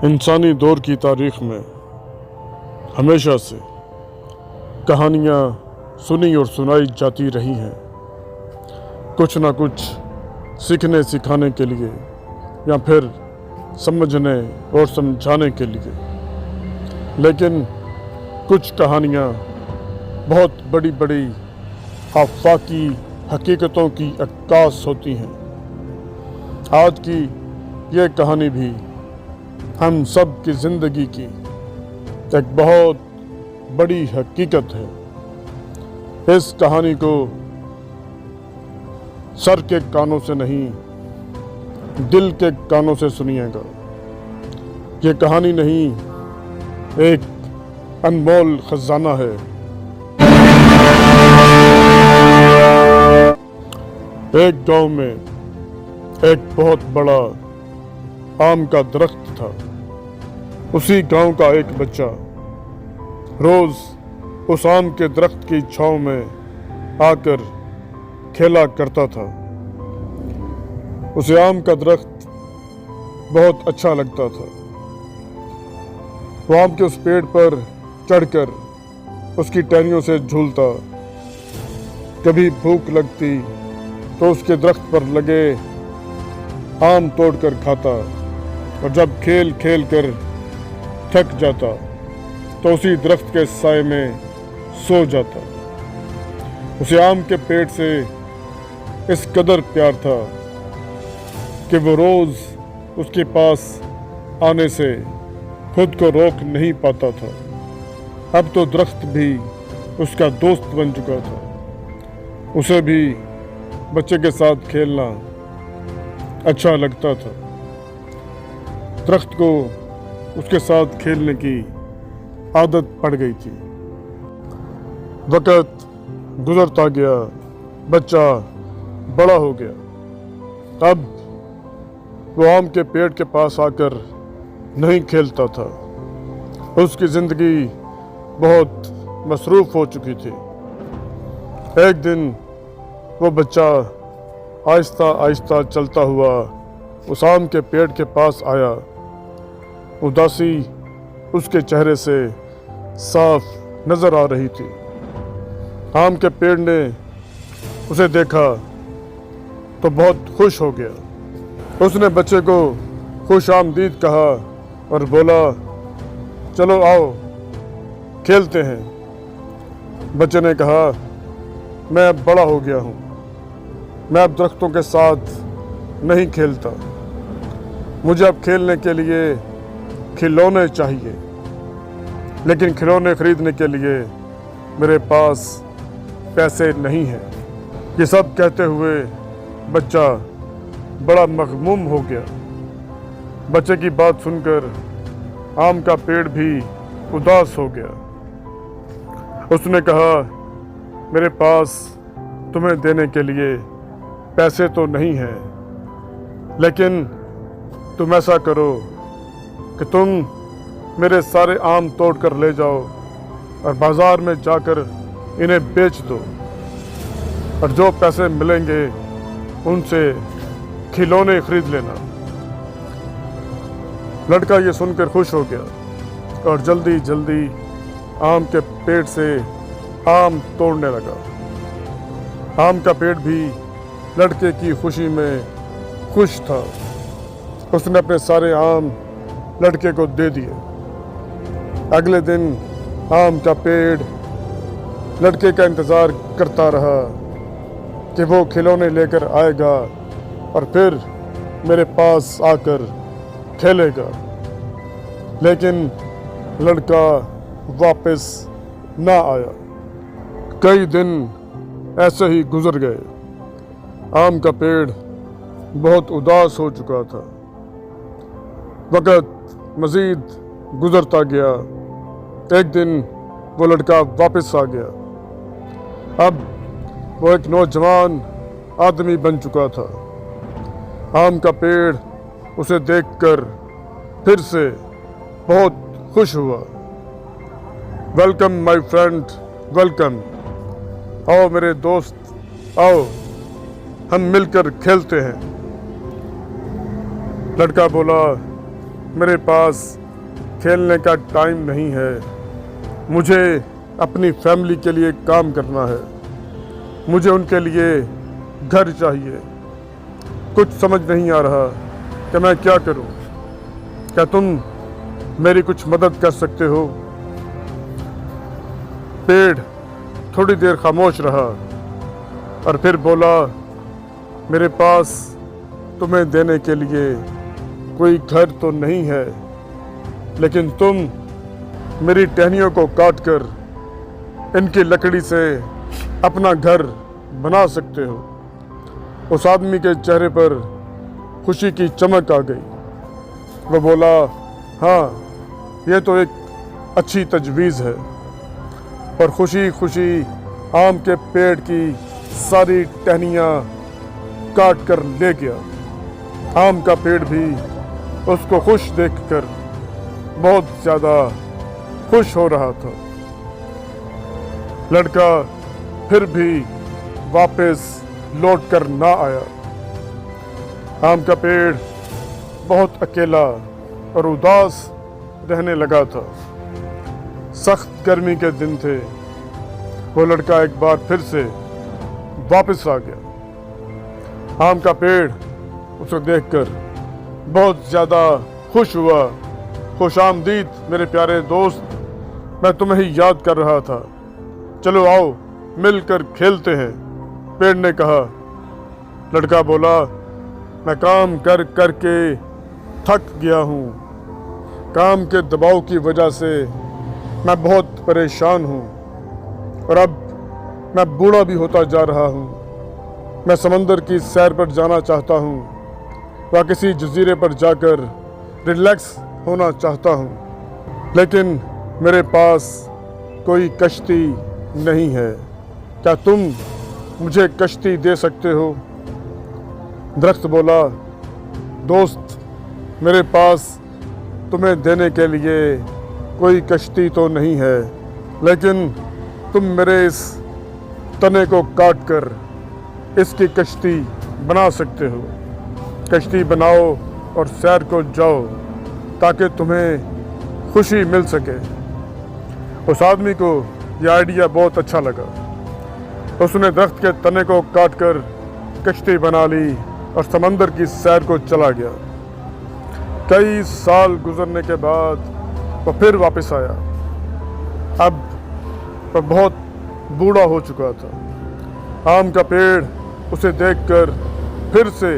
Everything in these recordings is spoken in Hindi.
इंसानी दौर की तारीख़ में हमेशा से कहानियाँ सुनी और सुनाई जाती रही हैं, कुछ ना कुछ सीखने सिखाने के लिए या फिर समझने और समझाने के लिए। लेकिन कुछ कहानियाँ बहुत बड़ी बड़ी आफाकी हकीकतों की अक्कास होती हैं। आज की ये कहानी भी हम सब की ज़िंदगी की एक बहुत बड़ी हकीकत है। इस कहानी को सर के कानों से नहीं, दिल के कानों से सुनिएगा। ये कहानी नहीं, एक अनमोल खजाना है। एक गांव में एक बहुत बड़ा आम का दरख्त था। उसी गांव का एक बच्चा रोज उस आम के दरख्त की छांव में आकर खेला करता था। उसे आम का दरख्त बहुत अच्छा लगता था। वो आम के उस पेड़ पर चढ़कर उसकी टहनियों से झूलता। कभी भूख लगती तो उसके दरख्त पर लगे आम तोड़कर खाता, और जब खेल खेल कर थक जाता तो उसी दरख्त के साए में सो जाता। उसे आम के पेड़ से इस कदर प्यार था कि वो रोज उसके पास आने से खुद को रोक नहीं पाता था। अब तो दरख्त भी उसका दोस्त बन चुका था। उसे भी बच्चे के साथ खेलना अच्छा लगता था। दरख्त को उसके साथ खेलने की आदत पड़ गई थी। वक़्त गुजरता गया, बच्चा बड़ा हो गया। अब वो आम के पेड़ के पास आकर नहीं खेलता था। उसकी ज़िंदगी बहुत मसरूफ़ हो चुकी थी। एक दिन वो बच्चा आहिस्ता आहिस्ता चलता हुआ उस आम के पेड़ के पास आया। उदासी उसके चेहरे से साफ नजर आ रही थी। आम के पेड़ ने उसे देखा तो बहुत खुश हो गया। उसने बच्चे को खुश आमदीद कहा और बोला, चलो आओ खेलते हैं। बच्चे ने कहा, मैं अब बड़ा हो गया हूँ, मैं अब दरख्तों के साथ नहीं खेलता। मुझे अब खेलने के लिए खिलौने चाहिए। लेकिन खिलौने खरीदने के लिए मेरे पास पैसे नहीं हैं। ये सब कहते हुए बच्चा बड़ा मग़मूम हो गया। बच्चे की बात सुनकर आम का पेड़ भी उदास हो गया। उसने कहा, मेरे पास तुम्हें देने के लिए पैसे तो नहीं हैं, लेकिन तुम ऐसा करो कि तुम मेरे सारे आम तोड़ कर ले जाओ और बाज़ार में जाकर इन्हें बेच दो, और जो पैसे मिलेंगे उनसे खिलौने खरीद लेना। लड़का ये सुनकर खुश हो गया और जल्दी जल्दी आम के पेड़ से आम तोड़ने लगा। आम का पेड़ भी लड़के की खुशी में खुश था। उसने अपने सारे आम लड़के को दे दिए। अगले दिन आम का पेड़ लड़के का इंतज़ार करता रहा कि वो खिलौने लेकर आएगा और फिर मेरे पास आकर खेलेगा। लेकिन लड़का वापस ना आया। कई दिन ऐसे ही गुजर गए। आम का पेड़ बहुत उदास हो चुका था। वक़्त मज़ीद गुजरता गया। एक दिन वो लड़का वापस आ गया। अब वो एक नौजवान आदमी बन चुका था। आम का पेड़ उसे देखकर फिर से बहुत खुश हुआ। Welcome my friend, welcome. आओ मेरे दोस्त, आओ हम मिलकर खेलते हैं। लड़का बोला, मेरे पास खेलने का टाइम नहीं है। मुझे अपनी फैमिली के लिए काम करना है। मुझे उनके लिए घर चाहिए। कुछ समझ नहीं आ रहा कि मैं क्या करूं। क्या तुम मेरी कुछ मदद कर सकते हो? पेड़ थोड़ी देर खामोश रहा और फिर बोला, मेरे पास तुम्हें देने के लिए कोई घर तो नहीं है, लेकिन तुम मेरी टहनियों को काटकर इनकी लकड़ी से अपना घर बना सकते हो। उस आदमी के चेहरे पर खुशी की चमक आ गई। वह बोला, हाँ, यह तो एक अच्छी तजवीज़ है। और खुशी खुशी आम के पेड़ की सारी टहनियाँ काट कर ले गया। आम का पेड़ भी उसको खुश देखकर बहुत ज़्यादा खुश हो रहा था। लड़का फिर भी वापस लौट कर ना आया। आम का पेड़ बहुत अकेला और उदास रहने लगा था। सख्त गर्मी के दिन थे। वो लड़का एक बार फिर से वापस आ गया। आम का पेड़ उसे देखकर बहुत ज़्यादा खुश हुआ। खुश आमदीद मेरे प्यारे दोस्त, मैं तुम्हें ही याद कर रहा था। चलो आओ मिलकर खेलते हैं, पेड़ ने कहा। लड़का बोला, मैं काम कर कर के थक गया हूँ। काम के दबाव की वजह से मैं बहुत परेशान हूँ और अब मैं बूढ़ा भी होता जा रहा हूँ। मैं समंदर की सैर पर जाना चाहता हूँ, वह किसी जजीरे पर जाकर रिलैक्स होना चाहता हूँ, लेकिन मेरे पास कोई कश्ती नहीं है। क्या तुम मुझे कश्ती दे सकते हो? दरख्त बोला, दोस्त, मेरे पास तुम्हें देने के लिए कोई कश्ती तो नहीं है, लेकिन तुम मेरे इस तने को काट कर इसकी कश्ती बना सकते हो। कश्ती बनाओ और सैर को जाओ ताकि तुम्हें खुशी मिल सके। उस आदमी को यह आइडिया बहुत अच्छा लगा। उसने दरख्त के तने को काटकर कश्ती बना ली और समंदर की सैर को चला गया। कई साल गुजरने के बाद वह फिर वापस आया। अब वह बहुत बूढ़ा हो चुका था। आम का पेड़ उसे देखकर फिर से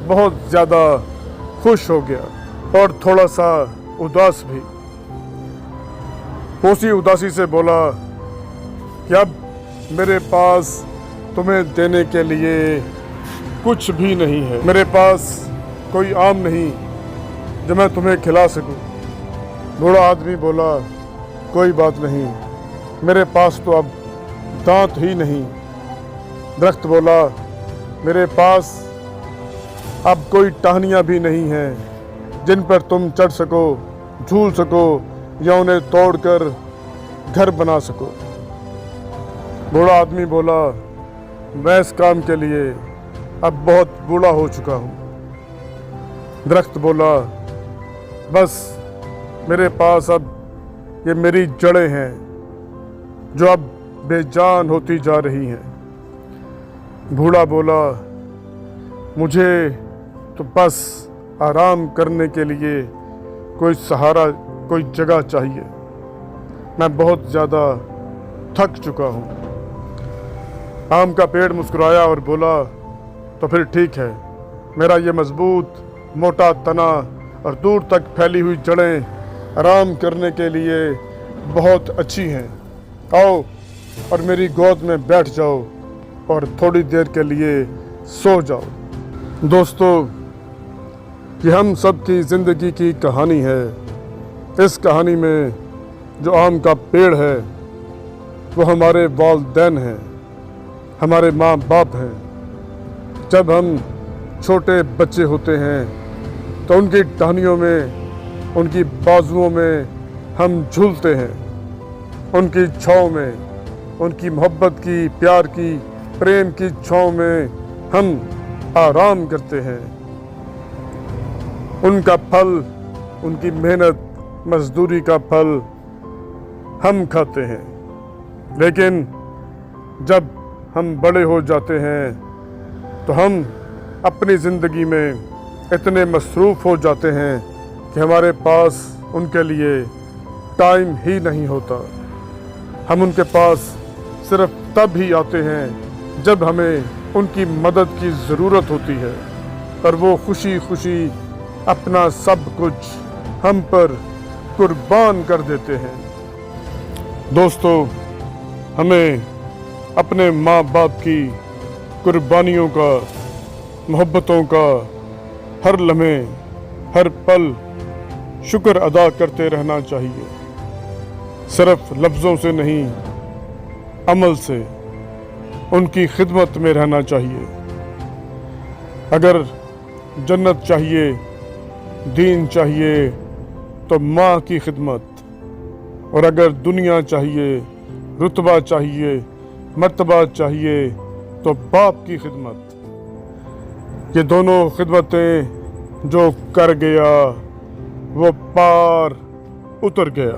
बहुत ज़्यादा खुश हो गया और थोड़ा सा उदास भी। उसी उदासी से बोला कि अब मेरे पास तुम्हें देने के लिए कुछ भी नहीं है। मेरे पास कोई आम नहीं जो मैं तुम्हें खिला सकूं। बूढ़ा आदमी बोला, कोई बात नहीं, मेरे पास तो अब दांत ही नहीं। दरख्त बोला, मेरे पास अब कोई टहनियाँ भी नहीं हैं जिन पर तुम चढ़ सको, झूल सको या उन्हें तोड़कर घर बना सको। बूढ़ा आदमी बोला, मैं इस काम के लिए अब बहुत बूढ़ा हो चुका हूँ। दरख्त बोला, बस मेरे पास अब ये मेरी जड़ें हैं जो अब बेजान होती जा रही हैं। बूढ़ा बोला, मुझे तो बस आराम करने के लिए कोई सहारा, कोई जगह चाहिए। मैं बहुत ज़्यादा थक चुका हूँ। आम का पेड़ मुस्कुराया और बोला, तो फिर ठीक है, मेरा ये मजबूत मोटा तना और दूर तक फैली हुई जड़ें आराम करने के लिए बहुत अच्छी हैं। आओ और मेरी गोद में बैठ जाओ और थोड़ी देर के लिए सो जाओ। दोस्तों, ये हम सब की ज़िंदगी की कहानी है। इस कहानी में जो आम का पेड़ है वो हमारे वालिदैन हैं, हमारे माँ बाप हैं। जब हम छोटे बच्चे होते हैं तो उनकी टहनियों में, उनकी बाजुओं में हम झूलते हैं। उनकी छाँव में, उनकी मोहब्बत की, प्यार की, प्रेम की छाँव में हम आराम करते हैं। उनका फल उनकी मेहनत मजदूरी का फल हम खाते हैं। लेकिन जब हम बड़े हो जाते हैं तो हम अपनी ज़िंदगी में इतने मसरूफ़ हो जाते हैं कि हमारे पास उनके लिए टाइम ही नहीं होता। हम उनके पास सिर्फ तब ही आते हैं जब हमें उनकी मदद की ज़रूरत होती है, पर वो खुशी खुशी अपना सब कुछ हम पर कुर्बान कर देते हैं। दोस्तों, हमें अपने माँ बाप की कुर्बानियों का, मोहब्बतों का हर लम्हे, हर पल शुक्र अदा करते रहना चाहिए। सिर्फ लफ्ज़ों से नहीं, अमल से उनकी खिदमत में रहना चाहिए। अगर जन्नत चाहिए, दीन चाहिए तो माँ की खिदमत, और अगर दुनिया चाहिए, रुतबा चाहिए, मर्तबा चाहिए तो बाप की खिदमत। ये दोनों खिदमतें जो कर गया वो पार उतर गया।